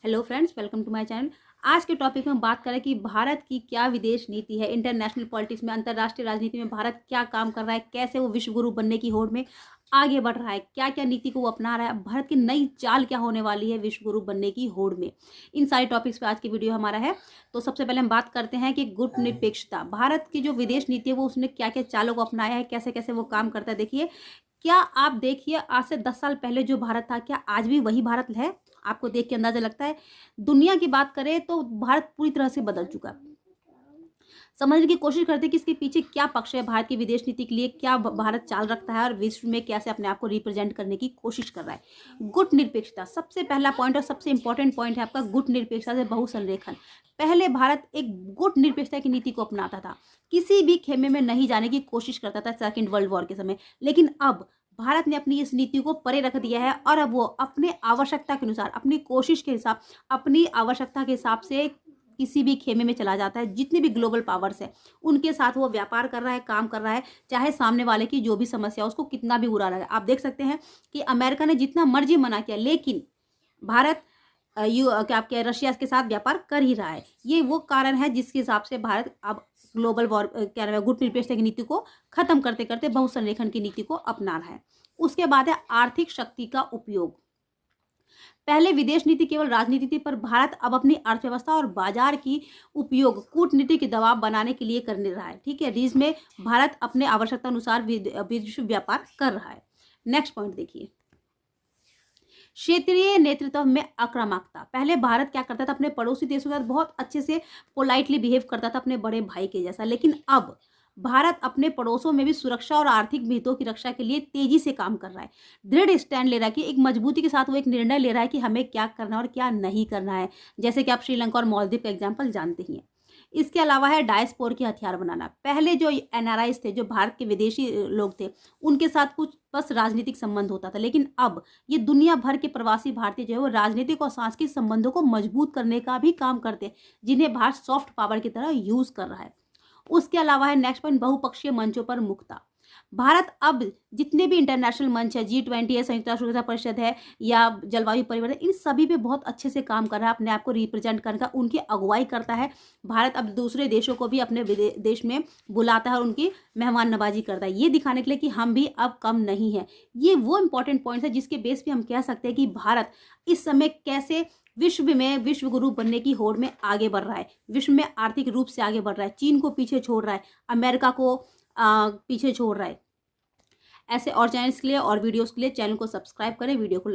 Hello friends, welcome to my channel. आज के topic में बात करें कि भारत की क्या विदेश नीति है। इंटरनेशनल पॉलिटिक्स में, अंतर्राष्ट्रीय राजनीति में भारत क्या काम कर रहा है, कैसे वो विश्व गुरु बनने की होड़ में आगे बढ़ रहा है, क्या क्या नीति को वो अपना रहा है, भारत की नई चाल क्या होने वाली है विश्व गुरु बनने की होड़ में। इन सारे टॉपिक्स पे आज की वीडियो हमारा है। तो सबसे पहले हम बात करते हैं कि गुटनिरपेक्षता, भारत की जो विदेश नीति है वो उसने क्या क्या चालों को अपनाया है, कैसे कैसे वो काम करता है। देखिए, क्या आप देखिए, आज से 10 साल पहले जो भारत था, क्या आज भी वही भारत है? आपको देख के अंदाजा लगता है? दुनिया की बात करें तो भारत पूरी तरह से बदल चुका है। समझने की कोशिश करते हैं कि इसके पीछे क्या पक्ष है, भारत की विदेश नीति के लिए क्या भारत चाल रखता है और विश्व में कैसे अपने आप को रिप्रेजेंट करने की कोशिश कर रहा है। गुट निरपेक्षता सबसे पहला पॉइंट और सबसे इंपॉर्टेंट पॉइंट है आपका, गुट निरपेक्षता से बहुसंरेखन। पहले भारत एक गुट निरपेक्षता की नीति को अपनाता था, किसी भी खेमे में नहीं जाने की कोशिश करता था सेकेंड वर्ल्ड वॉर के समय। लेकिन अब भारत ने अपनी इस नीति को परे रख दिया है और अब वो अपने आवश्यकता के अनुसार, अपनी कोशिश के हिसाब, अपनी आवश्यकता के हिसाब से किसी भी खेमे में चला जाता है। जितने भी ग्लोबल पावर्स है उनके साथ वो व्यापार कर रहा है, काम कर रहा है, चाहे सामने वाले की जो भी समस्या उसको कितना भी बुरा लगे। आप देख सकते हैं कि अमेरिका ने जितना मर्जी मना किया, लेकिन भारत क्या आपके रशिया के साथ व्यापार कर ही रहा है। ये वो कारण है जिसके हिसाब से भारत अब ग्लोबल वॉर क्या नाम है, गुट निरपेक्षता की नीति को खत्म करते करते बहुसंरेखन की नीति को अपना रहा है। उसके बाद है आर्थिक शक्ति का उपयोग। पहले विदेश नीति केवल राजनीति थी, पर भारत अब अपनी अर्थव्यवस्था और बाजार की उपयोग कूटनीतिक दबाव बनाने के लिए करने रहा है। ठीक है, जिसमें भारत अपने आवश्यकता अनुसार विश्व व्यापार कर रहा है। नेक्स्ट पॉइंट देखिए, क्षेत्रीय नेतृत्व में आक्रामकता। पहले भारत क्या करता था, अपने पड़ोसी देशों के साथ बहुत अच्छे से पोलाइटली बिहेव करता था, अपने बड़े भाई के जैसा। लेकिन अब भारत अपने पड़ोसों में भी सुरक्षा और आर्थिक हितों की रक्षा के लिए तेजी से काम कर रहा है, दृढ़ स्टैंड ले रहा है कि एक मजबूती के साथ वो एक निर्णय ले रहा है कि हमें क्या करना है और क्या नहीं करना है। जैसे कि आप श्रीलंका और मालदीव का एग्जाम्पल जानते ही हैं। इसके अलावा है डायस्पोर के हथियार बनाना। पहले जो एनआरआईज थे, जो भारत के विदेशी लोग थे, उनके साथ कुछ बस राजनीतिक संबंध होता था। लेकिन अब ये दुनिया भर के प्रवासी भारतीय जो है वो राजनीतिक और सांस्कृतिक संबंधों को मजबूत करने का भी काम करते हैं, जिन्हें भारत सॉफ्ट पावर की तरह यूज कर रहा है। उसके अलावा है नेक्स्ट पॉइंट, बहुपक्षीय मंचों पर मुक्ता। भारत अब जितने भी इंटरनेशनल मंच है, G20 है, संयुक्त राष्ट्र सुरक्षा परिषद है, या जलवायु परिवर्तन, इन सभी पे बहुत अच्छे से काम कर रहा है, अपने आप को रिप्रेजेंट करने का, उनकी अगुवाई करता है। भारत अब दूसरे देशों को भी अपने देश में बुलाता है और उनकी मेहमान नवाजी करता है, ये दिखाने के लिए कि हम भी अब कम नहीं है। ये वो इंपॉर्टेंट पॉइंट है जिसके बेस पे हम कह सकते हैं कि भारत इस समय कैसे विश्व में विश्व गुरु बनने की होड़ में आगे बढ़ रहा है, विश्व में आर्थिक रूप से आगे बढ़ रहा है, चीन को पीछे छोड़ रहा है, अमेरिका को पीछे छोड़ रहा है। ऐसे और चैनल्स के लिए और वीडियोस के लिए चैनल को सब्सक्राइब करें, वीडियो को